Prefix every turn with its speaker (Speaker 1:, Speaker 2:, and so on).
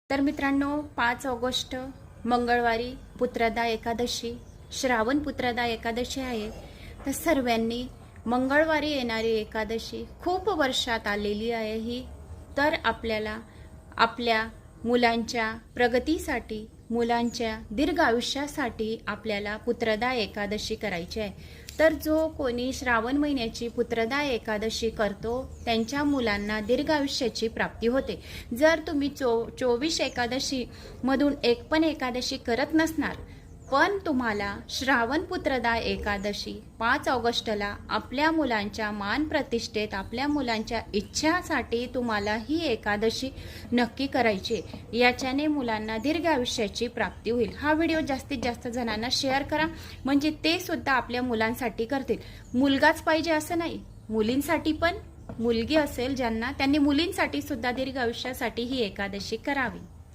Speaker 1: तर मित्रांनो, 5 ऑगस्ट मंगळवारी पुत्रदा एकादशी, श्रावण पुत्रदा एकादशी आहे। तर सर्वांनी मंगळवारी येणारी एकादशी खूप वर्षात आलेली आहे ही। तर आपल्याला आपल्या मुलांच्या प्रगतीसाठी, मुलांच्या दीर्घ आयुष्यासाठी आपल्याला पुत्रदा एकादशी करायची आहे। तर जो कोणी श्रावण महिन्याची पुत्रदा एकादशी करतो त्यांच्या मुलांना दीर्घ आयुष्याची प्राप्ती होते। जर तुम्ही 24 एकादशी मधून एक पण एकादशी करत नसणार, पण तुम्हाला श्रावण पुत्रदा एकादशी 5 ऑगस्टला आपल्या मुलांच्या मान प्रतिष्ठेत, आपल्या मुलांच्या इच्छासाठी तुम्हाला ही एकादशी नक्की करायची। याच्याने मुलांना दीर्घ आयुष्याची प्राप्ती होईल। हा व्हिडिओ जास्तीत जास्त जणांना शेअर करा, म्हणजे ते सुद्धा आपल्या मुलांसाठी करतील। मुलगाच पाहिजे असं नाही, मुलींसाठी पण, मुलगी असेल ज्यांना, त्यांनी मुलींसाठी सुद्धा दीर्घ आयुष्यासाठी ही एकादशी करावी।